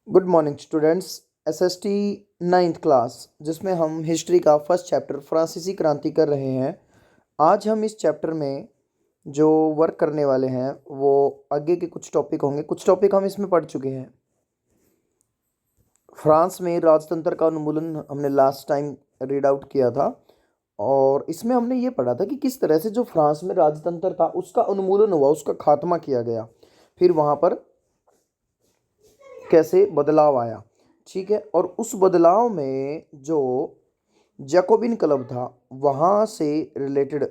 Good morning students. SST ninth class जिसमें हम history का फर्स्ट चैप्टर फ्रांसीसी क्रांति कर रहे हैं। आज हम इस चैप्टर में जो वर्क करने वाले हैं वो आगे के कुछ टॉपिक होंगे। कुछ टॉपिक हम इसमें पढ़ चुके हैं। फ्रांस में राजतंत्र का उन्मूलन हमने लास्ट टाइम रीड आउट किया था और इसमें हमने ये पढ़ा था कि किस तरह से जो फ्रांस में राजतंत्र था उसका उन्मूलन हुआ, उसका खात्मा किया गया, फिर वहाँ पर कैसे बदलाव आया। ठीक है, और उस बदलाव में जो जैकोबिन क्लब था वहाँ से रिलेटेड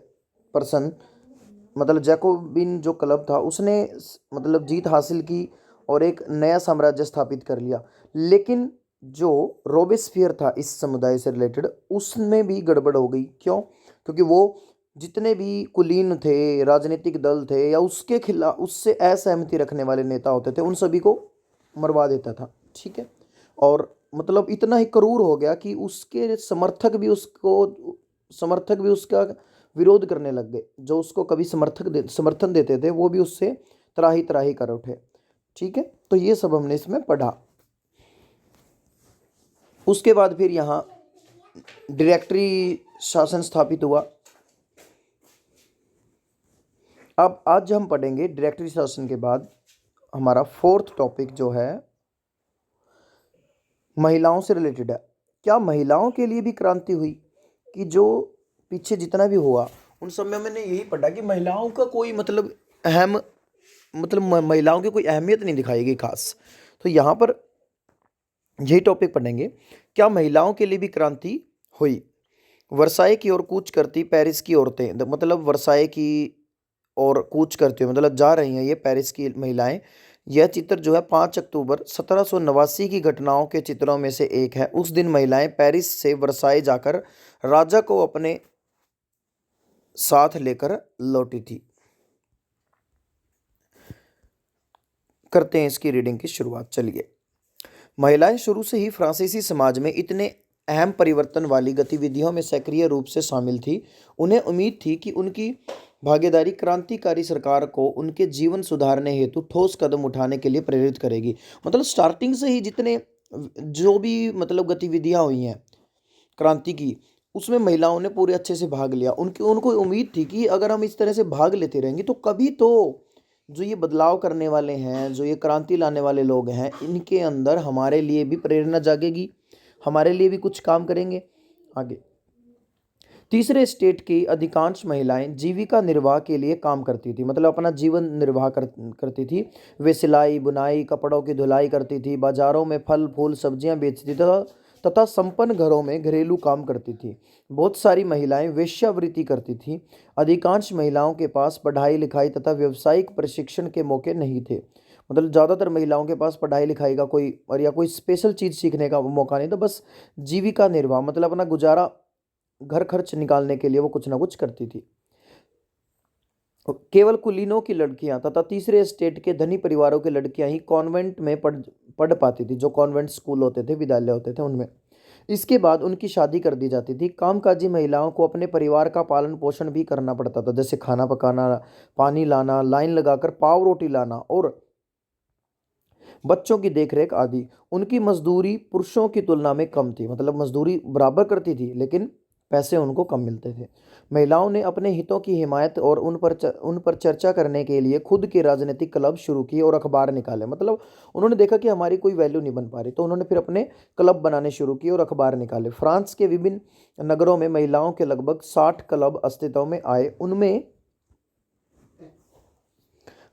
पर्सन, मतलब जैकोबिन जो क्लब था उसने मतलब जीत हासिल की और एक नया साम्राज्य स्थापित कर लिया। लेकिन जो रोबेस्फियर था इस समुदाय से रिलेटेड उसमें भी गड़बड़ हो गई। क्यों? क्योंकि वो जितने भी कुलीन थे, राजनीतिक दल थे या उसके खिलाफ उससे असहमति रखने वाले नेता होते थे उन सभी को मरवा देता था। ठीक है, और मतलब इतना ही क्रूर हो गया कि उसके समर्थक भी उसका विरोध करने लग गए। जो उसको कभी समर्थन देते थे वो भी उससे त्राही त्राही कर उठे। ठीक है, तो ये सब हमने इसमें पढ़ा। उसके बाद फिर यहाँ डायरेक्टरी शासन स्थापित हुआ। अब आज हम पढ़ेंगे डायरेक्टरी शासन के बाद हमारा फोर्थ टॉपिक जो है महिलाओं से रिलेटेड है। क्या महिलाओं के लिए भी क्रांति हुई? कि जो पीछे जितना भी हुआ उन सब में मैंने यही पढ़ा कि महिलाओं का कोई महिलाओं की कोई अहमियत नहीं दिखाई गई खास। तो यहाँ पर यही टॉपिक पढ़ेंगे, क्या महिलाओं के लिए भी क्रांति हुई? वर्साई की ओर कूच करती पेरिस की औरतें, मतलब वर्साई की ओर कूच करती हुई मतलब जा रही हैं ये पेरिस की महिलाएं। यह चित्र जो है 5 अक्टूबर 1789 की घटनाओं के चित्रों में से एक है। उस दिन महिलाएं पेरिस से वर्साई जाकर राजा को अपने साथ लेकर लौटी थी। करते हैं इसकी रीडिंग की शुरुआत। चलिए, महिलाएं शुरू से ही फ्रांसीसी समाज में इतने अहम परिवर्तन वाली गतिविधियों में सक्रिय रूप से शामिल थी। उन्हें उम्मीद थी कि उनकी भागीदारी क्रांतिकारी सरकार को उनके जीवन सुधारने हेतु ठोस कदम उठाने के लिए प्रेरित करेगी। मतलब स्टार्टिंग से ही जितने जो भी मतलब गतिविधियां हुई हैं क्रांति की उसमें महिलाओं ने पूरे अच्छे से भाग लिया। उनको उम्मीद थी कि अगर हम इस तरह से भाग लेते रहेंगे तो कभी तो जो ये बदलाव करने वाले हैं, जो ये क्रांति लाने वाले लोग हैं, इनके अंदर हमारे लिए भी प्रेरणा जागेगी, हमारे लिए भी कुछ काम करेंगे आगे। तीसरे स्टेट की अधिकांश महिलाएं जीविका निर्वाह के लिए काम करती थी, मतलब अपना जीवन निर्वाह करती थी। वे सिलाई बुनाई कपड़ों की धुलाई करती थी, बाजारों में फल फूल सब्जियां बेचती थी तथा संपन्न घरों में घरेलू काम करती थी। बहुत सारी महिलाएं वेश्यावृत्ति करती थी। अधिकांश महिलाओं के पास पढ़ाई लिखाई तथा व्यावसायिक प्रशिक्षण के मौके नहीं थे। मतलब ज़्यादातर महिलाओं के पास पढ़ाई लिखाई का कोई और या कोई स्पेशल चीज़ सीखने का मौका नहीं था। बस जीविका निर्वाह मतलब अपना गुजारा, घर खर्च निकालने के लिए वो कुछ ना कुछ करती थी। केवल कुलीनों की लड़कियां तथा तीसरे स्टेट के धनी परिवारों की लड़कियां ही कॉन्वेंट में पढ़ पाती थी। जो कॉन्वेंट स्कूल होते थे, विद्यालय होते थे, उनमें इसके बाद उनकी शादी कर दी जाती थी। कामकाजी महिलाओं को अपने परिवार का पालन पोषण भी करना पड़ता था, जैसे खाना पकाना, पानी लाना, लाइन लगाकर पाव रोटी लाना और बच्चों की देखरेख आदि। उनकी मजदूरी पुरुषों की तुलना में कम थी, मतलब मजदूरी बराबर करती थी लेकिन पैसे उनको कम मिलते थे। महिलाओं ने अपने हितों की हिमायत और उन पर चर्चा करने के लिए खुद के राजनीतिक क्लब शुरू किए और अखबार निकाले। मतलब उन्होंने देखा कि हमारी कोई वैल्यू नहीं बन पा रही तो उन्होंने फिर अपने क्लब बनाने शुरू किए और अखबार निकाले। फ्रांस के विभिन्न नगरों में महिलाओं के लगभग 60 क्लब अस्तित्व में आए। उनमें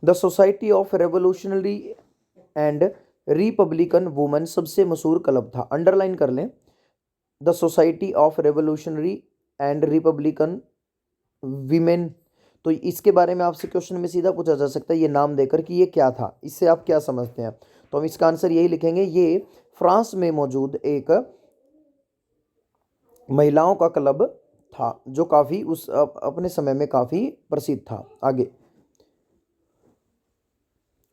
the society of revolutionary and Republican women सबसे मशहूर क्लब था। अंडरलाइन कर लें, the society of revolutionary and Republican women. तो इसके बारे में आपसे क्वेश्चन में सीधा पूछा जा सकता है ये नाम देकर कि ये क्या था, इससे आप क्या समझते हैं। तो हम इसका आंसर यही लिखेंगे, ये फ्रांस में मौजूद एक महिलाओं का क्लब था जो काफ़ी अपने समय में काफ़ी प्रसिद्ध था। आगे,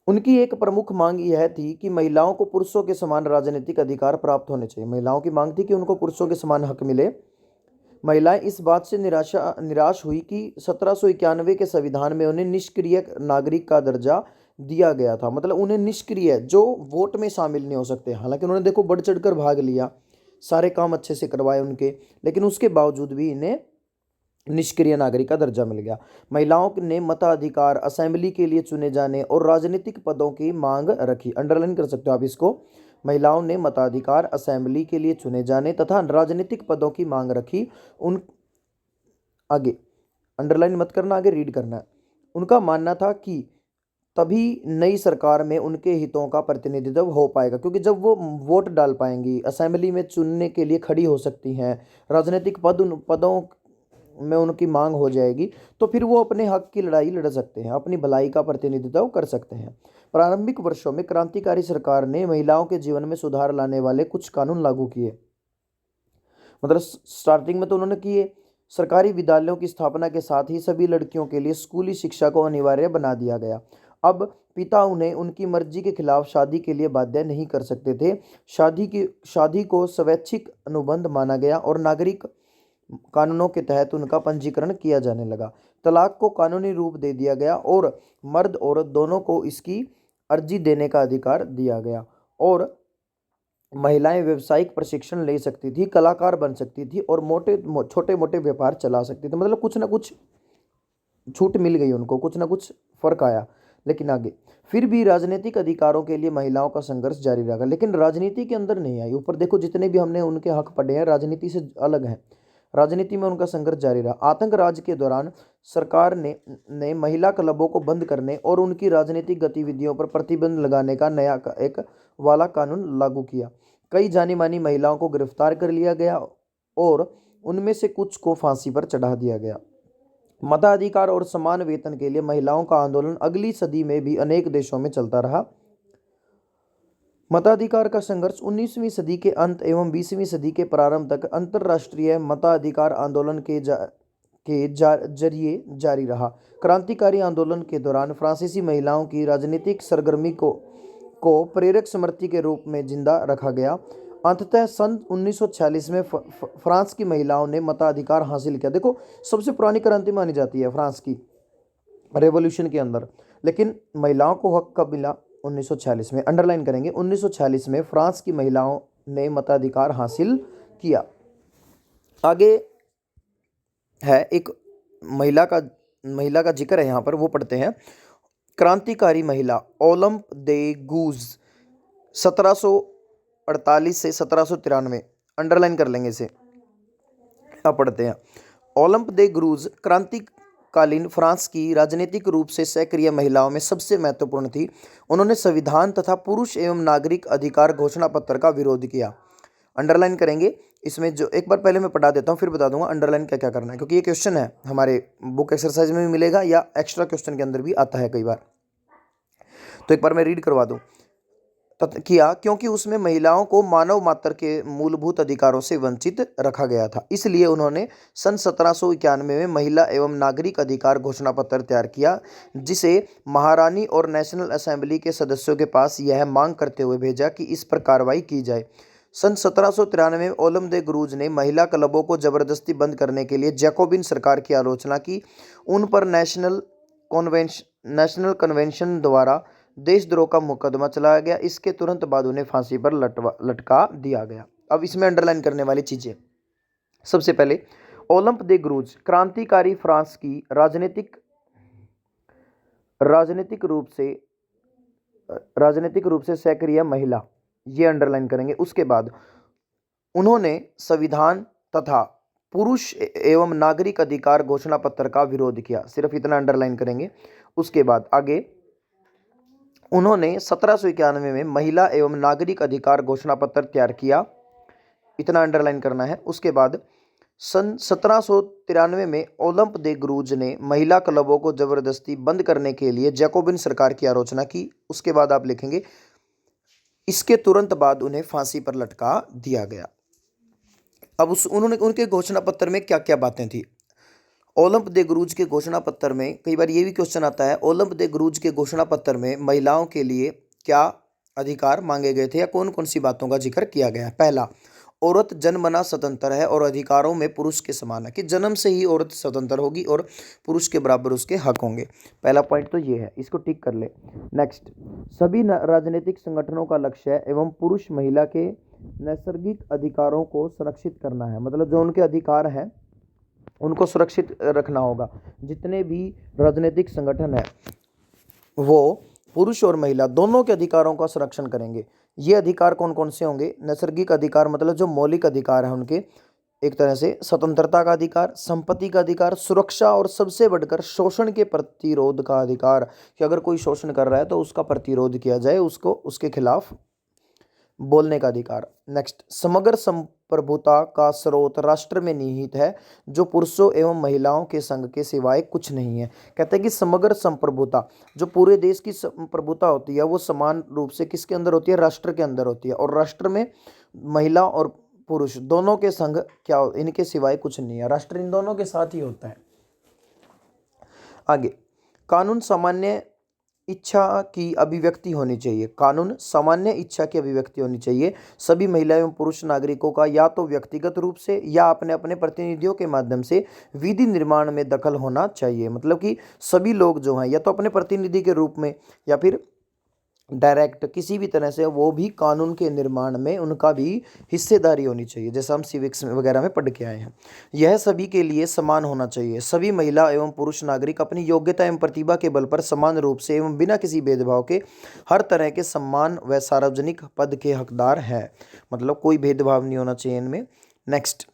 उनकी एक प्रमुख मांग यह थी कि महिलाओं को पुरुषों के समान राजनीतिक अधिकार प्राप्त होने चाहिए। महिलाओं की मांग थी कि उनको पुरुषों के समान हक मिले। महिलाएं इस बात से निराश हुई कि 1791 के संविधान में उन्हें निष्क्रिय नागरिक का दर्जा दिया गया था, मतलब उन्हें निष्क्रिय, जो वोट में शामिल नहीं हो सकते। हालांकि उन्होंने देखो बढ़ चढ़कर भाग लिया, सारे काम अच्छे से करवाए उनके, लेकिन उसके बावजूद भी इन्हें निष्क्रिय नागरिक का दर्जा मिल गया। महिलाओं ने मताधिकार, असेंबली के लिए चुने जाने और राजनीतिक पदों की मांग रखी। अंडरलाइन कर सकते हो आप इसको। महिलाओं ने मताधिकार, असेंबली के लिए चुने जाने तथा राजनीतिक पदों की मांग रखी। उन आगे अंडरलाइन मत करना, आगे रीड करना है। उनका मानना था कि तभी नई सरकार में उनके हितों का प्रतिनिधित्व हो पाएगा, क्योंकि जब वो वोट डाल पाएंगी, असेंबली में चुनने के लिए खड़ी हो सकती हैं, राजनीतिक पदों में उनकी मांग हो जाएगी, तो फिर वो अपने हक की लड़ाई लड़ सकते हैं, अपनी भलाई का प्रतिनिधित्व कर सकते हैं। प्रारंभिक वर्षों में क्रांतिकारी सरकार ने महिलाओं के जीवन में सुधार लाने वाले कुछ कानून लागू किए। मतलब स्टार्टिंग में तो उन्होंने किए। सरकारी विद्यालयों की स्थापना के साथ ही सभी लड़कियों के लिए स्कूली शिक्षा को अनिवार्य बना दिया गया। अब पिता उन्हें उनकी मर्जी के खिलाफ शादी के लिए बाध्य नहीं कर सकते थे। शादी को स्वैच्छिक अनुबंध माना गया और नागरिक कानूनों के तहत उनका पंजीकरण किया जाने लगा। तलाक को कानूनी रूप दे दिया गया और मर्द औरत दोनों को इसकी अर्जी देने का अधिकार दिया गया। और महिलाएं व्यावसायिक प्रशिक्षण ले सकती थी, कलाकार बन सकती थी और छोटे मोटे व्यापार चला सकती थी। मतलब कुछ ना कुछ छूट मिल गई उनको, कुछ ना कुछ फर्क आया। लेकिन आगे फिर भी राजनीतिक अधिकारों के लिए महिलाओं का संघर्ष जारी रहा, लेकिन राजनीति के अंदर नहीं आई। ऊपर देखो जितने भी हमने उनके हक पढ़े हैं, राजनीति से अलग हैं। राजनीति में उनका संघर्ष जारी रहा। आतंक राज के दौरान सरकार ने महिला क्लबों को बंद करने और उनकी राजनीतिक गतिविधियों पर प्रतिबंध लगाने का नया एक वाला कानून लागू किया। कई जानी मानी महिलाओं को गिरफ्तार कर लिया गया और उनमें से कुछ को फांसी पर चढ़ा दिया गया। मताधिकार और समान वेतन के लिए महिलाओं का आंदोलन अगली सदी में भी अनेक देशों में चलता रहा। मताधिकार का संघर्ष 19वीं सदी के अंत एवं 20वीं सदी के प्रारंभ तक अंतर्राष्ट्रीय मताधिकार आंदोलन के जरिए जारी रहा। क्रांतिकारी आंदोलन के दौरान फ्रांसीसी महिलाओं की राजनीतिक सरगर्मी को प्रेरक स्मृति के रूप में जिंदा रखा गया। अंततः सन 1946 में फ्रांस की महिलाओं ने मताधिकार हासिल किया। देखो सबसे पुरानी क्रांति मानी जाती है फ्रांस की रेवोल्यूशन के अंदर, लेकिन महिलाओं को हक कब मिला? 1946 में। अंडरलाइन करेंगे, 1946 में फ्रांस की महिलाओं ने मताधिकार हासिल किया। आगे है एक महिला का जिक्र है यहाँ पर, वो पढ़ते हैं। क्रांतिकारी महिला ओलंप दे गूज 1748 से 1793। अंडरलाइन कर लेंगे इसे। अब पढ़ते हैं। ओलंप दे ग्रूज क्रांतिकालीन फ्रांस की राजनीतिक रूप से सक्रिय महिलाओं में सबसे महत्वपूर्ण थी। उन्होंने संविधान तथा पुरुष एवं नागरिक अधिकार घोषणा पत्र का विरोध किया। अंडरलाइन करेंगे इसमें, जो एक बार पहले मैं पढ़ा देता हूँ फिर बता दूंगा अंडरलाइन क्या क्या करना है, क्योंकि ये क्वेश्चन है हमारे बुक एक्सरसाइज में भी मिलेगा या एक्स्ट्रा क्वेश्चन के अंदर भी आता है कई बार। तो एक बार मैं रीड करवा दूं। किया क्योंकि उसमें महिलाओं को मानव मात्र के मूलभूत अधिकारों से वंचित रखा गया था। इसलिए उन्होंने सन 1791 में महिला एवं नागरिक अधिकार घोषणा पत्र तैयार किया, जिसे महारानी और नेशनल असेंबली के सदस्यों के पास यह मांग करते हुए भेजा कि इस पर कार्रवाई की जाए। सन 1793 में ओलंप दे ग्रूज ने महिला क्लबों को जबरदस्ती बंद करने के लिए जैकोबिन सरकार की आलोचना की। उन पर नेशनल कन्वेंशन द्वारा देशद्रोह का मुकदमा चलाया गया। इसके तुरंत बाद उन्हें फांसी पर लटका दिया गया। अब इसमें अंडरलाइन करने वाली चीजें, सबसे पहले ओलंप दे ग्रूज क्रांतिकारी फ्रांस की राजनीतिक रूप से सक्रिय महिला, ये अंडरलाइन करेंगे। उसके बाद उन्होंने संविधान तथा पुरुष एवं नागरिक अधिकार घोषणा पत्र का विरोध किया, सिर्फ इतना अंडरलाइन करेंगे। उसके बाद आगे उन्होंने 1791 में महिला एवं नागरिक अधिकार घोषणा पत्र तैयार किया, इतना अंडरलाइन करना है। उसके बाद सन 1793 में ओलंप दे ग्रूज ने महिला क्लबों को जबरदस्ती बंद करने के लिए जैकोबिन सरकार की आलोचना की। उसके बाद आप लिखेंगे इसके तुरंत बाद उन्हें फांसी पर लटका दिया गया। अब उन्होंने उनके घोषणा पत्र में क्या क्या बातें थी? ओलंप दे ग्रूज के घोषणा पत्र में कई बार ये भी क्वेश्चन आता है, ओलंप दे ग्रूज के घोषणा पत्र में महिलाओं के लिए क्या अधिकार मांगे गए थे या कौन कौन सी बातों का जिक्र किया गया? पहला, औरत जन्मना स्वतंत्र है और अधिकारों में पुरुष के समान है, कि जन्म से ही औरत स्वतंत्र होगी और पुरुष के बराबर उसके हक होंगे। पहला पॉइंट तो ये है, इसको टिक कर ले। नेक्स्ट, सभी राजनीतिक संगठनों का लक्ष्य है एवं पुरुष महिला के नैसर्गिक अधिकारों को सुरक्षित करना है, मतलब जो उनके अधिकार हैं उनको सुरक्षित रखना होगा। जितने भी राजनीतिक संगठन है वो पुरुष और महिला दोनों के अधिकारों का संरक्षण करेंगे। ये अधिकार कौन कौन से होंगे? नैसर्गिक अधिकार मतलब जो मौलिक अधिकार है उनके, एक तरह से स्वतंत्रता का अधिकार, संपत्ति का अधिकार, सुरक्षा और सबसे बढ़कर शोषण के प्रतिरोध का अधिकार, कि अगर कोई शोषण कर रहा है तो उसका प्रतिरोध किया जाए, उसको उसके खिलाफ बोलने का अधिकार। नेक्स्ट, समग्र संप्रभुता का स्रोत राष्ट्र में निहित है जो पुरुषों एवं महिलाओं के संघ के सिवाय कुछ नहीं है। कहते हैं कि समग्र संप्रभुता, जो पूरे देश की संप्रभुता होती है वो समान रूप से किसके अंदर होती है? राष्ट्र के अंदर होती है। और राष्ट्र में महिला और पुरुष दोनों के संघ क्या, इनके सिवाय कुछ नहीं है, राष्ट्र इन दोनों के साथ ही होता है। आगे, कानून सामान्य इच्छा की अभिव्यक्ति होनी चाहिए। कानून सामान्य इच्छा की अभिव्यक्ति होनी चाहिए। सभी महिला एवं पुरुष नागरिकों का या तो व्यक्तिगत रूप से या अपने अपने प्रतिनिधियों के माध्यम से विधि निर्माण में दखल होना चाहिए। मतलब कि सभी लोग जो हैं या तो अपने प्रतिनिधि के रूप में या फिर डायरेक्ट किसी भी तरह से वो भी कानून के निर्माण में उनका भी हिस्सेदारी होनी चाहिए, जैसा हम सिविक्स वगैरह में पढ़ के आए हैं। यह सभी के लिए समान होना चाहिए। सभी महिला एवं पुरुष नागरिक अपनी योग्यता एवं प्रतिभा के बल पर समान रूप से एवं बिना किसी भेदभाव के हर तरह के सम्मान व सार्वजनिक पद के हकदार हैं। मतलब कोई भेदभाव नहीं होना चाहिए इनमें। नेक्स्ट,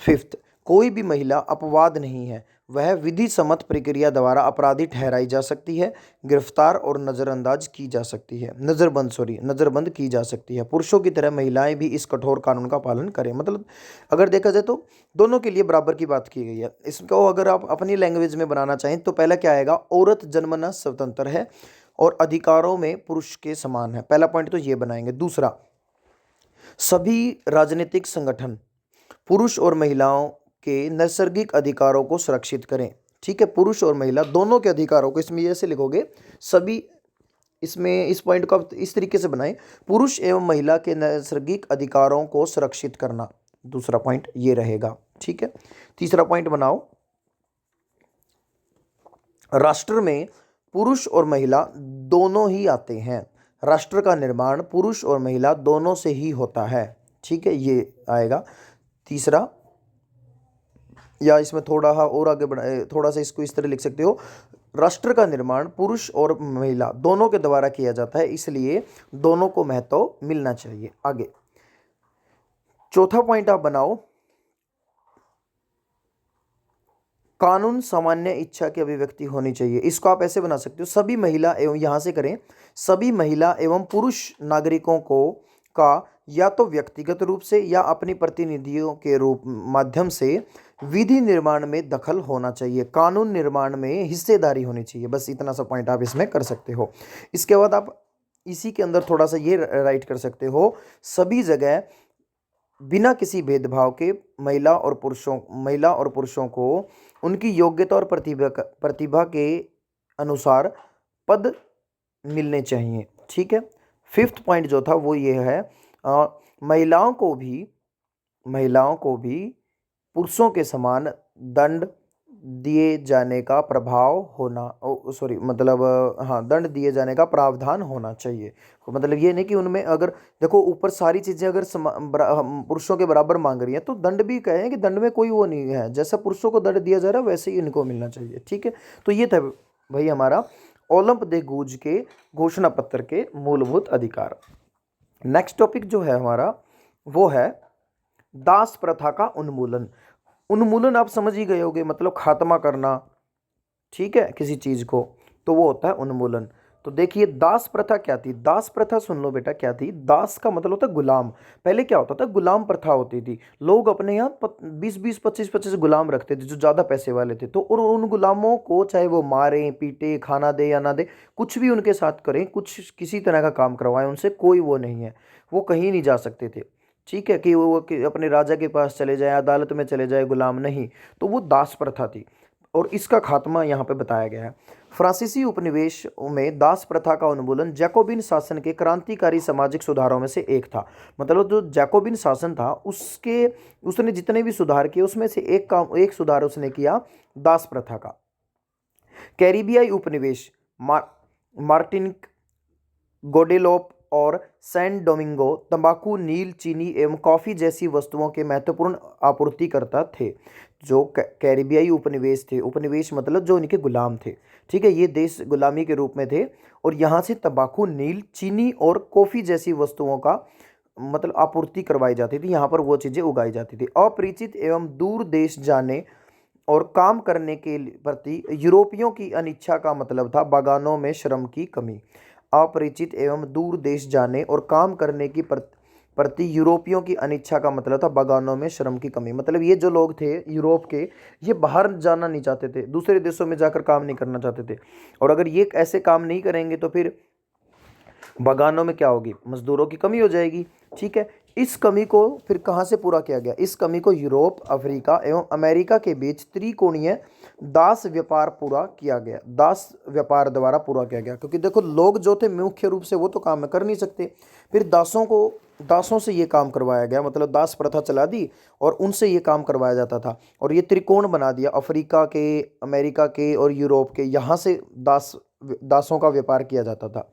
फिफ्थ, कोई भी महिला अपवाद नहीं है, वह विधि सम्मत प्रक्रिया द्वारा अपराधी ठहराई जा सकती है, गिरफ्तार और नजरअंदाज की जा सकती है, नजरबंद की जा सकती है। पुरुषों की तरह महिलाएं भी इस कठोर कानून का पालन करें। मतलब अगर देखा जाए तो दोनों के लिए बराबर की बात की गई है। इसको अगर आप अपनी लैंग्वेज में बनाना चाहें तो पहला क्या आएगा? औरत जन्मना स्वतंत्र है और अधिकारों में पुरुष के समान है। पहला पॉइंट तो ये बनाएंगे। दूसरा, सभी राजनीतिक संगठन पुरुष और महिलाओं के नैसर्गिक अधिकारों को सुरक्षित करें। ठीक है, पुरुष और महिला दोनों के अधिकारों को, इसमें ऐसे लिखोगे सभी, इसमें इस पॉइंट को आप इस तरीके से बनाएं, पुरुष एवं महिला के नैसर्गिक अधिकारों को सुरक्षित करना। दूसरा पॉइंट ये रहेगा। ठीक है, तीसरा पॉइंट बनाओ, राष्ट्र में पुरुष और महिला दोनों ही आते हैं। राष्ट्र का निर्माण पुरुष और महिला दोनों से ही होता है। ठीक है, ये आएगा तीसरा। या इसमें थोड़ा और आगे बढ़ाए, थोड़ा सा इसको इस तरह लिख सकते हो, राष्ट्र का निर्माण पुरुष और महिला दोनों के द्वारा किया जाता है, इसलिए दोनों को महत्व मिलना चाहिए। आगे चौथा पॉइंट आप बनाओ, कानून सामान्य इच्छा की अभिव्यक्ति होनी चाहिए। इसको आप ऐसे बना सकते हो, सभी महिला एवं, यहां से करें, सभी महिला एवं पुरुष नागरिकों को का या तो व्यक्तिगत रूप से या अपनी प्रतिनिधियों के रूप माध्यम से विधि निर्माण में दखल होना चाहिए, कानून निर्माण में हिस्सेदारी होनी चाहिए। बस इतना सा पॉइंट आप इसमें कर सकते हो। इसके बाद आप इसी के अंदर थोड़ा सा ये राइट कर सकते हो, सभी जगह बिना किसी भेदभाव के महिला और पुरुषों को उनकी योग्यता और प्रतिभा के अनुसार पद मिलने चाहिए। ठीक है, फिफ्थ पॉइंट जो था वो ये है, महिलाओं को भी पुरुषों के समान दंड दिए जाने का दंड दिए जाने का प्रावधान होना चाहिए। मतलब ये नहीं कि उनमें, अगर देखो ऊपर सारी चीज़ें अगर पुरुषों के बराबर मांग रही हैं तो दंड भी कहें कि दंड में कोई वो नहीं है, जैसा पुरुषों को दंड दिया जा रहा है वैसे ही इनको मिलना चाहिए। ठीक है, तो ये था भाई हमारा ओलंप दे गूज के घोषणा पत्र के मूलभूत अधिकार। नेक्स्ट टॉपिक जो है हमारा वो है दास प्रथा का उन्मूलन आप समझ ही गए होगे, मतलब खात्मा करना। ठीक है, किसी चीज को, तो वो होता है उन्मूलन। तो देखिए दास प्रथा क्या थी? दास प्रथा सुन लो बेटा क्या थी। दास का मतलब होता है गुलाम। पहले क्या होता था? गुलाम प्रथा होती थी। लोग अपने यहाँ 20-20, 25-25 गुलाम रखते थे जो ज़्यादा पैसे वाले थे। तो उन गुलामों को चाहे वो मारें, पीटे, खाना दे या ना दे, कुछ भी उनके साथ करें, कुछ किसी तरह का काम करवाएं, उनसे कोई वो नहीं है, वो कहीं नहीं जा सकते थे। ठीक है, कि वो अपने राजा के पास चले जाए, अदालत में चले जाए, गुलाम नहीं। तो वो दास प्रथा थी और इसका खात्मा यहाँ पे बताया गया है। फ्रांसीसी उपनिवेशों में दास प्रथा का उन्मूलन जैकोबिन शासन के क्रांतिकारी सामाजिक सुधारों में से एक था। मतलब जो जैकोबिन शासन था उसने जितने भी सुधार किए उसमें से एक सुधार उसने किया दास प्रथा का। कैरिबियाई उपनिवेश मार्टिनिक, गोडेलोप और सैन डोमिंगो तंबाकू, नील, चीनी एवं कॉफ़ी जैसी वस्तुओं के महत्वपूर्ण आपूर्तिकर्ता थे। जो कैरिबियाई उपनिवेश थे, उपनिवेश मतलब जो इनके गुलाम थे, ठीक है, ये देश गुलामी के रूप में थे और यहाँ से तंबाकू, नील, चीनी और कॉफ़ी जैसी वस्तुओं का मतलब आपूर्ति करवाई जाती थी, यहाँ पर वो चीज़ें उगाई जाती थी। अपरिचित एवं दूर देश जाने और काम करने के प्रति यूरोपियों की अनिच्छा का मतलब था बागानों में श्रम की कमी। अपरिचित एवं दूर देश जाने और काम करने की प्रति यूरोपियों की अनिच्छा का मतलब था बागानों में श्रम की कमी। मतलब ये जो लोग थे यूरोप के, ये बाहर जाना नहीं चाहते थे, दूसरे देशों में जाकर काम नहीं करना चाहते थे, और अगर ये ऐसे काम नहीं करेंगे तो फिर बागानों में क्या होगी, मजदूरों की कमी हो जाएगी। ठीक है, इस कमी को फिर कहाँ से पूरा किया गया, इस कमी को यूरोप, अफ्रीका एवं अमेरिका के बीच त्रिकोणीय दास व्यापार पूरा किया गया, दास व्यापार द्वारा पूरा किया गया। क्योंकि देखो लोग जो थे मुख्य रूप से वो तो काम कर नहीं सकते, फिर दासों से ये काम करवाया गया, मतलब दास प्रथा चला दी और उनसे ये काम करवाया जाता था, और ये त्रिकोण बना दिया, अफ्रीका के, अमेरिका के और यूरोप के, यहाँ से दासों का व्यापार किया जाता था।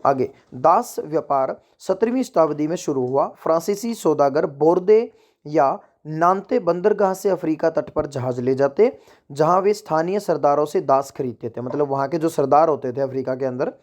आगे, दास व्यापार 17वीं शताब्दी में शुरू हुआ। फ्रांसीसी सौदागर बोर्दे या नान्ते बंदरगाह से अफ्रीका तट पर जहाज ले जाते, जहां वे स्थानीय सरदारों से दास खरीदते थे। मतलब वहां के जो सरदार होते थे अफ्रीका के अंदर,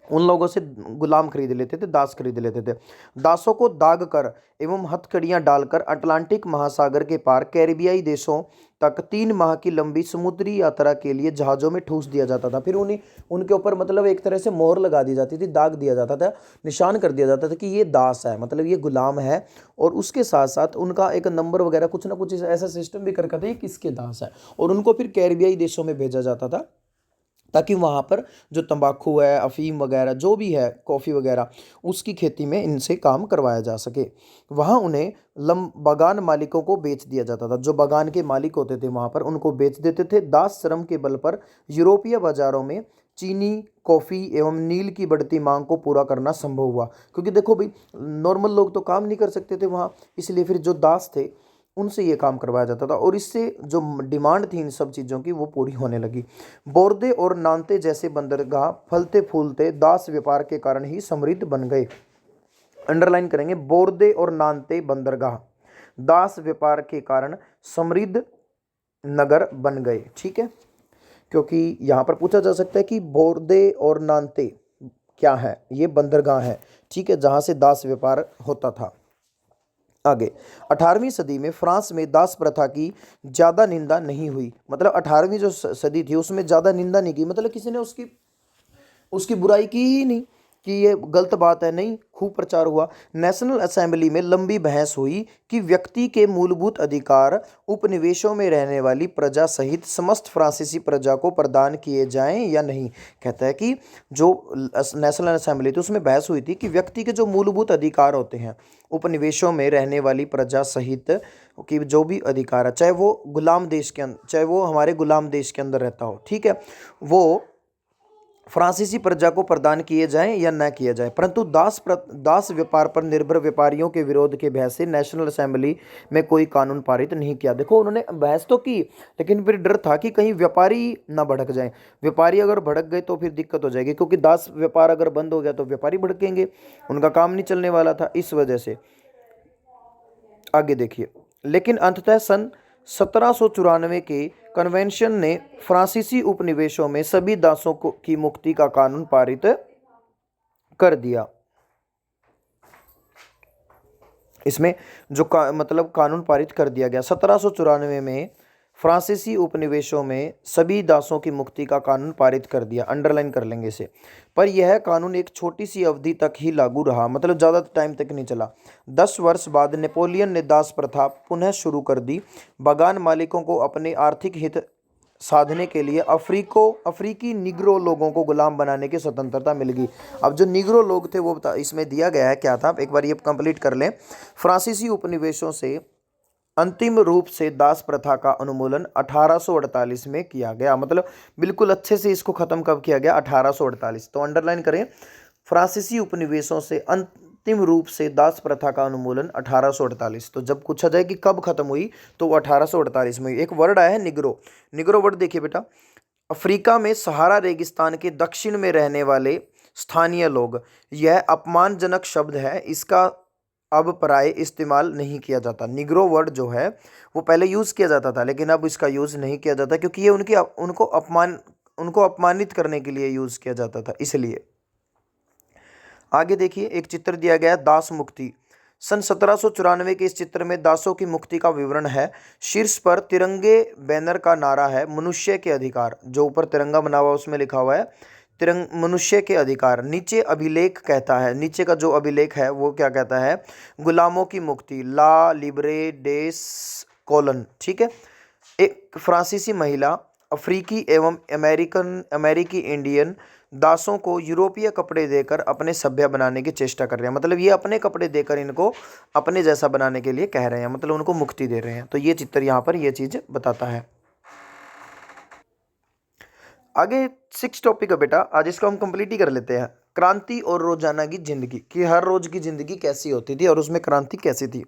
उन लोगों से गुलाम खरीद लेते थे, दास खरीद लेते थे। दासों को दाग कर एवं हथकड़ियां डालकर अटलांटिक महासागर के पार कैरिबियाई देशों तक 3 माह की लंबी समुद्री यात्रा के लिए जहाज़ों में ठूस दिया जाता था। फिर उनके ऊपर मतलब एक तरह से मोहर लगा दी जाती थी, दाग दिया जाता था, निशान कर दिया जाता था कि ये दास है, मतलब ये गुलाम है, और उसके साथ साथ उनका एक नंबर वगैरह कुछ ना कुछ ऐसा सिस्टम भी कर करते हैं किसके दास है, और उनको फिर कैरिबियाई देशों में भेजा जाता था ताकि वहाँ पर जो तंबाकू है, अफीम वगैरह जो भी है, कॉफ़ी वगैरह, उसकी खेती में इनसे काम करवाया जा सके। वहाँ उन्हें बागान मालिकों को बेच दिया जाता था, जो बागान के मालिक होते थे वहाँ पर उनको बेच देते थे। दास श्रम के बल पर यूरोपीय बाजारों में चीनी, कॉफ़ी एवं नील की बढ़ती मांग को पूरा करना संभव हुआ। क्योंकि देखो भाई, नॉर्मल लोग तो काम नहीं कर सकते थे वहाँ, इसलिए फिर जो दास थे उनसे ये काम करवाया जाता था, और इससे जो डिमांड थी इन सब चीज़ों की वो पूरी होने लगी। बोर्दे और नान्ते जैसे बंदरगाह फलते फूलते दास व्यापार के कारण ही समृद्ध बन गए। अंडरलाइन करेंगे, बोर्दे और नान्ते बंदरगाह दास व्यापार के कारण समृद्ध नगर बन गए। ठीक है, क्योंकि यहाँ पर पूछा जा सकता है कि बोर्दे और नान्ते क्या है, ये बंदरगाह है, ठीक है, जहाँ से दास व्यापार होता था। आगे, 18वीं सदी में फ्रांस में दास प्रथा की ज़्यादा निंदा नहीं हुई। मतलब 18वीं जो सदी थी उसमें ज़्यादा निंदा नहीं की, मतलब किसी ने उसकी बुराई की ही नहीं कि ये गलत बात है, नहीं, खूब प्रचार हुआ। नेशनल असेंबली में लंबी बहस हुई कि व्यक्ति के मूलभूत अधिकार उपनिवेशों में रहने वाली प्रजा सहित समस्त फ्रांसीसी प्रजा को प्रदान किए जाएं या नहीं। कहता है कि जो नेशनल असेंबली थी उसमें बहस हुई थी कि व्यक्ति के जो मूलभूत अधिकार होते हैं उपनिवेशों में रहने वाली प्रजा सहित कि जो भी अधिकार है, चाहे वो गुलाम देश के अंदर, चाहे वो हमारे गुलाम देश के अंदर रहता हो, ठीक है, वो फ्रांसीसी प्रजा को प्रदान किए जाएं या न किए जाएं। परंतु दास व्यापार पर निर्भर व्यापारियों के विरोध के बहस से नेशनल असेंबली में कोई कानून पारित नहीं किया। देखो उन्होंने बहस तो की, लेकिन फिर डर था कि कहीं व्यापारी ना भड़क जाएं। व्यापारी अगर भड़क गए तो फिर दिक्कत हो जाएगी, क्योंकि दास व्यापार अगर बंद हो गया तो व्यापारी भड़केंगे, उनका काम नहीं चलने वाला था, इस वजह से। आगे देखिए, लेकिन अंततः सन 1794 के कन्वेंशन ने फ्रांसीसी उपनिवेशों में सभी दासों की मुक्ति का कानून पारित कर दिया। इसमें जो मतलब कानून पारित कर दिया गया 1794 में फ्रांसीसी उपनिवेशों में सभी दासों की मुक्ति का कानून पारित कर दिया। अंडरलाइन कर लेंगे इसे। पर यह कानून एक छोटी सी अवधि तक ही लागू रहा, मतलब ज़्यादा टाइम तक नहीं चला। 10 वर्ष बाद नेपोलियन ने दास प्रथा पुनः शुरू कर दी। बागान मालिकों को अपने आर्थिक हित साधने के लिए अफ्रीकी निग्रो लोगों को गुलाम बनाने की स्वतंत्रता मिल गई। अब जो निग्रो लोग थे वो इसमें दिया गया है क्या था, एक बार ये कंप्लीट कर लें। फ्रांसीसी उपनिवेशों से अंतिम रूप से दास प्रथा का उन्मूलन 1848 में किया गया। मतलब बिल्कुल अच्छे से इसको खत्म कब किया गया? 1848। तो अंडरलाइन करें, फ्रांसीसी उपनिवेशों से अंतिम रूप से दास प्रथा का उन्मूलन 1848। तो जब पूछा जाए कि कब खत्म हुई, तो वो 1848 में हुई। एक वर्ड आया है निग्रो। निग्रो वर्ड देखिए बेटा, अफ्रीका में सहारा रेगिस्तान के दक्षिण में रहने वाले स्थानीय लोग। यह अपमानजनक शब्द है, इसका अब प्राय इस्तेमाल नहीं किया जाता। निग्रो वर्ड जो है वो पहले यूज़ किया जाता था, लेकिन अब इसका यूज़ नहीं किया जाता, क्योंकि ये उनको अपमानित करने के लिए यूज़ किया जाता था, इसलिए। आगे देखिए, एक चित्र दिया गया है, दास मुक्ति। सन 1794 के इस चित्र में दासों की मुक्ति का विवरण है। शीर्ष पर तिरंगे बैनर का नारा है, मनुष्य के अधिकार। जो ऊपर तिरंगा बना हुआ उसमें लिखा हुआ है मनुष्य के अधिकार। नीचे अभिलेख कहता है, नीचे का जो अभिलेख है वो क्या कहता है? गुलामों की मुक्ति, ला लिब्रे डेस कॉलन। ठीक है। एक फ्रांसीसी महिला अफ्रीकी एवं अमेरिकी इंडियन दासों को यूरोपीय कपड़े देकर अपने सभ्य बनाने की चेष्टा कर रहे हैं। मतलब ये अपने कपड़े देकर इनको अपने जैसा बनाने के लिए कह रहे हैं, मतलब उनको मुक्ति दे रहे हैं। तो ये चित्र यहाँ पर ये चीज़ बताता है। आगे 6 टॉपिक है बेटा, आज इसको हम कंप्लीट ही कर लेते हैं। क्रांति और रोजाना की जिंदगी, कि हर रोज की जिंदगी कैसी होती थी और उसमें क्रांति कैसी थी।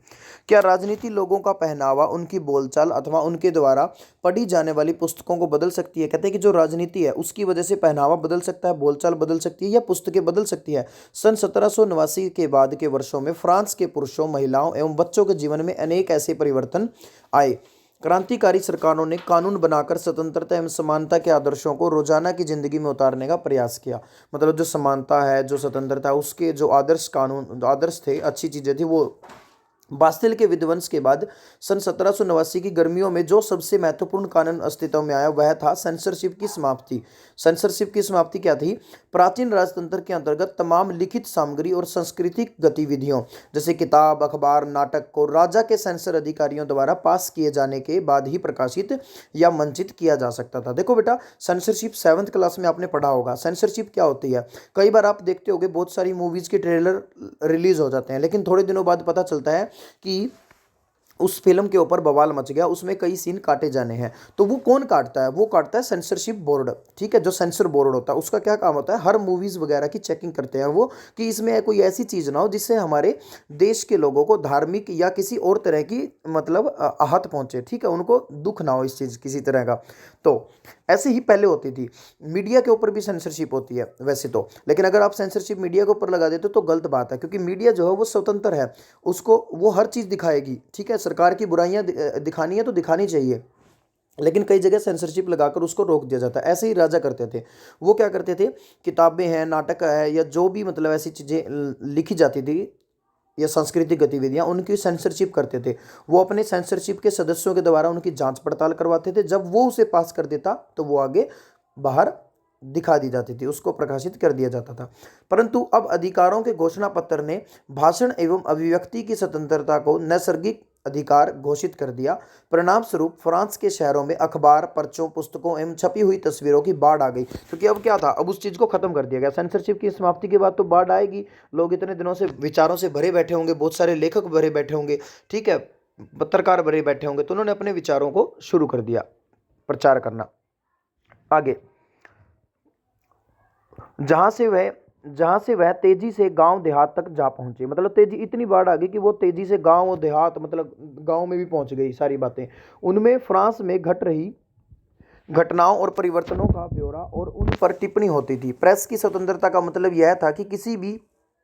क्या राजनीति लोगों का पहनावा, उनकी बोलचाल अथवा उनके द्वारा पढ़ी जाने वाली पुस्तकों को बदल सकती है? कहते हैं कि जो राजनीति है उसकी वजह से पहनावा बदल सकता है, बोलचाल बदल सकती है, या पुस्तकें बदल सकती है। सन 1789 के बाद के वर्षों में फ्रांस के पुरुषों, महिलाओं एवं बच्चों के जीवन में अनेक ऐसे परिवर्तन आए। क्रांतिकारी सरकारों ने कानून बनाकर स्वतंत्रता एवं समानता के आदर्शों को रोजाना की जिंदगी में उतारने का प्रयास किया। मतलब जो समानता है, जो स्वतंत्रता है, उसके जो आदर्श थे, अच्छी चीजें थी, वो बास्तिल के विध्वंस के बाद सन 1789 की गर्मियों में जो सबसे महत्वपूर्ण कानून अस्तित्व में आया वह था सेंसरशिप की समाप्ति। सेंसरशिप की समाप्ति क्या थी? प्राचीन राजतंत्र के अंतर्गत तमाम लिखित सामग्री और सांस्कृतिक गतिविधियों जैसे किताब, अखबार, नाटक को राजा के सेंसर अधिकारियों द्वारा पास किए जाने के बाद ही प्रकाशित या मंचित किया जा सकता था। देखो बेटा, सेंसरशिप 7th क्लास में आपने पढ़ा होगा। सेंसरशिप क्या होती है? कई बार आप देखते होगे बहुत सारी मूवीज के ट्रेलर रिलीज हो जाते हैं, लेकिन थोड़े दिनों बाद पता चलता है कि उस फिल्म के ऊपर बवाल मच गया, उसमें कई सीन काटे जाने हैं। तो वो कौन काटता है? वो काटता है सेंसरशिप बोर्ड। ठीक है, जो सेंसर बोर्ड होता है उसका क्या काम होता है? हर मूवीज वगैरह की चेकिंग करते हैं वो, कि इसमें कोई ऐसी चीज ना हो जिससे हमारे देश के लोगों को धार्मिक या किसी और तरह की मतलब आहत पहुंचे। ठीक है, उनको दुख ना हो इस चीज किसी तरह का। तो ऐसे ही पहले होती थी। मीडिया के ऊपर भी सेंसरशिप होती है वैसे तो, लेकिन अगर आप सेंसरशिप मीडिया के ऊपर लगा देते हो तो गलत बात है, क्योंकि मीडिया जो है वो स्वतंत्र है, उसको वो हर चीज़ दिखाएगी। ठीक है, सरकार की बुराइयां दिखानी है तो दिखानी चाहिए, लेकिन कई जगह सेंसरशिप लगाकर उसको रोक दिया जाता है। ऐसे ही राजा करते थे। वो क्या करते थे? किताबें हैं, नाटक है, या जो भी मतलब ऐसी चीज़ें लिखी जाती थी या सांस्कृतिक गतिविधियां, उनकी सेंसरशिप करते थे। वो अपने सेंसरशिप के सदस्यों के द्वारा उनकी जांच पड़ताल करवाते थे। जब वो उसे पास कर देता तो वो आगे बाहर दिखा दी जाती थी, उसको प्रकाशित कर दिया जाता था। परंतु अब अधिकारों के घोषणा पत्र ने भाषण एवं अभिव्यक्ति की स्वतंत्रता को नैसर्गिक अधिकार घोषित कर दिया। परिणाम स्वरूप फ्रांस के शहरों में अखबार, पर्चों, पुस्तकों एवं छपी हुई तस्वीरों की बाढ़ आ गई। क्योंकि अब क्या था? अब उस चीज़ को खत्म कर दिया गया। सेंसरशिप की समाप्ति के बाद तो बाढ़ आएगी। लोग इतने दिनों से विचारों से भरे बैठे होंगे, बहुत सारे लेखक भरे बैठे होंगे, ठीक है, पत्रकार भरे बैठे होंगे, तो उन्होंने अपने विचारों को शुरू कर दिया प्रचार करना। आगे, जहां से वह तेजी से गांव देहात तक जा पहुंचे। मतलब तेजी, इतनी बाढ़ आ गई कि वो तेजी से गांव और देहात, मतलब गांव में भी पहुंच गई सारी बातें। उनमें फ्रांस में घट रही घटनाओं और परिवर्तनों का ब्यौरा और उन पर टिप्पणी होती थी। प्रेस की स्वतंत्रता का मतलब यह था कि किसी भी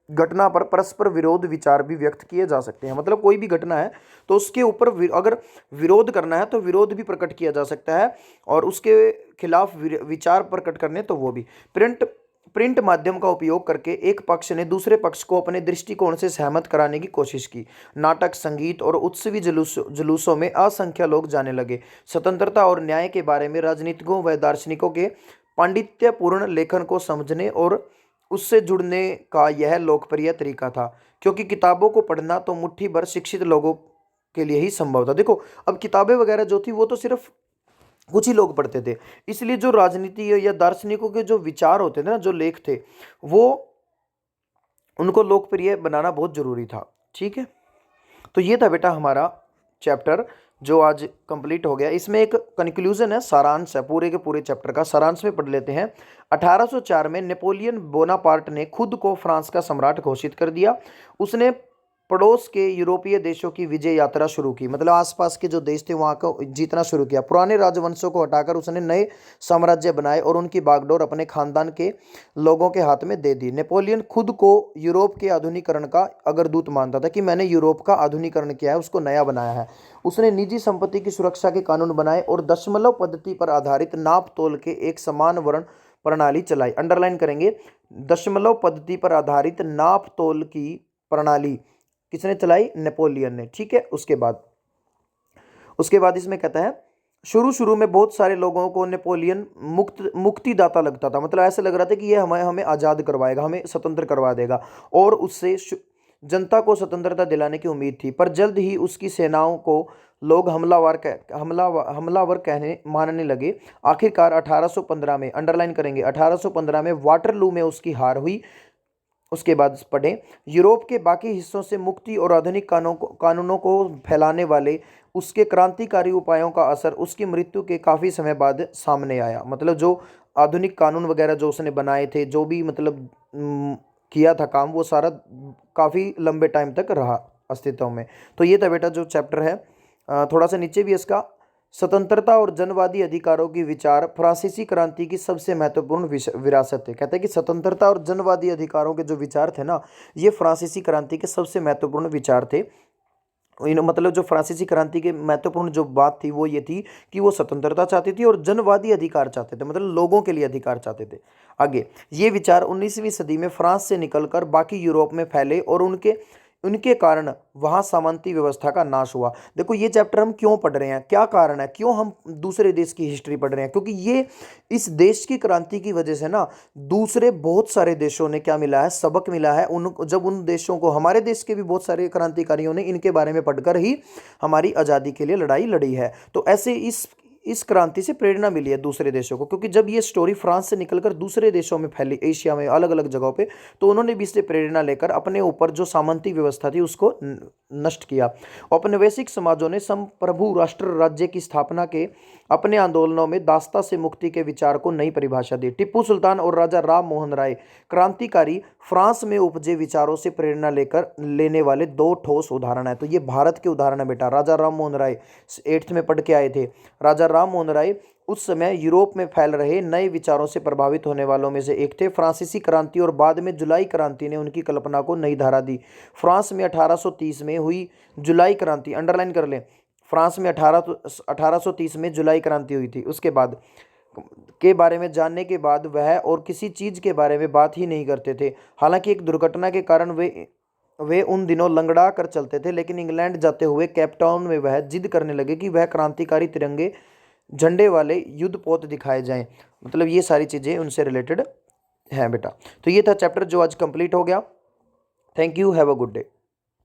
घटना पर परस्पर विरोध विचार भी व्यक्त किए जा सकते हैं। मतलब कोई भी घटना है तो उसके ऊपर अगर विरोध करना है तो विरोध भी प्रकट किया जा सकता है, और उसके खिलाफ विचार प्रकट करने तो वो भी। प्रिंट माध्यम का उपयोग करके एक पक्ष ने दूसरे पक्ष को अपने दृष्टिकोण से सहमत कराने की कोशिश की। नाटक, संगीत और उत्सवी जुलूसों में असंख्य लोग जाने लगे। स्वतंत्रता और न्याय के बारे में राजनीतिकों व दार्शनिकों के पांडित्यपूर्ण लेखन को समझने और उससे जुड़ने का यह लोकप्रिय तरीका था, क्योंकि किताबों को पढ़ना तो मुट्ठी भर शिक्षित लोगों के लिए ही संभव था। देखो, अब किताबें वगैरह जो थी वो तो सिर्फ कुछ ही लोग पढ़ते थे, इसलिए जो राजनीति या दार्शनिकों के जो विचार होते थे ना, जो लेख थे, वो उनको लोकप्रिय बनाना बहुत जरूरी था। ठीक है, तो ये था बेटा हमारा चैप्टर जो आज कंप्लीट हो गया, इसमें एक कंक्लूजन है, सारांश है पूरे के पूरे चैप्टर का। सारांश में पढ़ लेते हैं। 1804 में नेपोलियन बोनापार्ट ने खुद को फ्रांस का सम्राट घोषित कर दिया। उसने पड़ोस के यूरोपीय देशों की विजय यात्रा शुरू की, मतलब आसपास के जो देश थे वहाँ को जीतना शुरू किया। पुराने राजवंशों को हटाकर उसने नए साम्राज्य बनाए और उनकी बागडोर अपने खानदान के लोगों के हाथ में दे दी। नेपोलियन खुद को यूरोप के आधुनिकरण का अग्रदूत मानता था कि मैंने यूरोप का आधुनिकरण किया है, उसको नया बनाया है। उसने निजी संपत्ति की सुरक्षा के कानून बनाए और दशमलव पद्धति पर आधारित नाप तोल के एक समान वर्ण प्रणाली चलाई। अंडरलाइन करेंगे, दशमलव पद्धति पर आधारित नाप तोल की प्रणाली किसने चलाई? नेपोलियन ने। ठीक है, उसके बाद इसमें कहता है शुरू शुरू में बहुत सारे लोगों को नेपोलियन मुक्तिदाता लगता था, मतलब ऐसा लग रहा था कि ये हमें आज़ाद करवाएगा, हमें स्वतंत्र करवा देगा और उससे जनता को स्वतंत्रता दिलाने की उम्मीद थी। पर जल्द ही उसकी सेनाओं को लोग हमलावर कहने मानने लगे। आखिरकार 1815 में, अंडरलाइन करेंगे, 1815 में वाटरलू में उसकी हार हुई। उसके बाद पढ़ें, यूरोप के बाकी हिस्सों से मुक्ति और आधुनिक कानूनों को फैलाने वाले उसके क्रांतिकारी उपायों का असर उसकी मृत्यु के काफ़ी समय बाद सामने आया। मतलब जो आधुनिक कानून वगैरह जो उसने बनाए थे, जो भी मतलब किया था काम, वो सारा काफ़ी लंबे टाइम तक रहा अस्तित्व में। तो ये था बेटा जो चैप्टर है। थोड़ा सा नीचे भी इसका, स्वतंत्रता और जनवादी अधिकारों की विचार फ्रांसीसी क्रांति की सबसे महत्वपूर्ण विरासत है। कहते हैं कि स्वतंत्रता और जनवादी अधिकारों के जो विचार थे ना, ये फ्रांसीसी क्रांति के सबसे महत्वपूर्ण विचार थे। मतलब जो फ्रांसीसी क्रांति के महत्वपूर्ण जो बात थी वो ये थी कि वो स्वतंत्रता चाहती थी और जनवादी अधिकार चाहते थे, मतलब लोगों के लिए अधिकार चाहते थे। आगे ये विचार 19वीं सदी में फ्रांस से निकलकर बाकी यूरोप में फैले और उनके कारण वहाँ सामंती व्यवस्था का नाश हुआ। देखो ये चैप्टर हम क्यों पढ़ रहे हैं, क्या कारण है, क्यों हम दूसरे देश की हिस्ट्री पढ़ रहे हैं? क्योंकि ये इस देश की क्रांति की वजह से ना दूसरे बहुत सारे देशों ने क्या मिला है, सबक मिला है। जब उन देशों को, हमारे देश के भी बहुत सारे क्रांतिकारियों ने इनके बारे में पढ़कर ही हमारी आज़ादी के लिए लड़ाई लड़ी है। तो ऐसे इस क्रांति से प्रेरणा मिली है दूसरे देशों को, क्योंकि जब ये स्टोरी फ्रांस से निकलकर दूसरे देशों में फैली, एशिया में अलग अलग जगहों पे, तो उन्होंने भी इससे प्रेरणा लेकर अपने ऊपर जो सामंती व्यवस्था थी उसको नष्ट किया। औपनिवेशिक समाजों ने संप्रभु राष्ट्र राज्य की स्थापना के अपने आंदोलनों में दासता से मुक्ति के विचार को नई परिभाषा दी। टिप्पू सुल्तान और राजा राम मोहन राय क्रांतिकारी फ्रांस में उपजे विचारों से प्रेरणा लेने वाले दो ठोस उदाहरण है। तो ये भारत के उदाहरण है बेटा। राजा राम मोहन राय 8th में पढ़ के आए थे। राजा राम मोहन राय उस समय यूरोप में फैल रहे नए विचारों से प्रभावित होने वालों में से एक थे। फ्रांसीसी क्रांति और बाद में जुलाई क्रांति ने उनकी कल्पना को नई धारा दी। फ्रांस में 1830 में हुई जुलाई क्रांति, अंडरलाइन कर लें, फ्रांस में 1830 में जुलाई क्रांति हुई थी। उसके बाद के बारे में जानने के बाद वह और किसी चीज़ के बारे में बात ही नहीं करते थे। हालांकि एक दुर्घटना के कारण वे उन दिनों लंगड़ा कर चलते थे, लेकिन इंग्लैंड जाते हुए केप टाउन में वह जिद करने लगे कि वह क्रांतिकारी तिरंगे झंडे वाले युद्धपोत दिखाए जाएं। मतलब ये सारी चीज़ें उनसे रिलेटेड हैं बेटा। तो ये था चैप्टर जो आज कंप्लीट हो गया। Thank you, have a good day.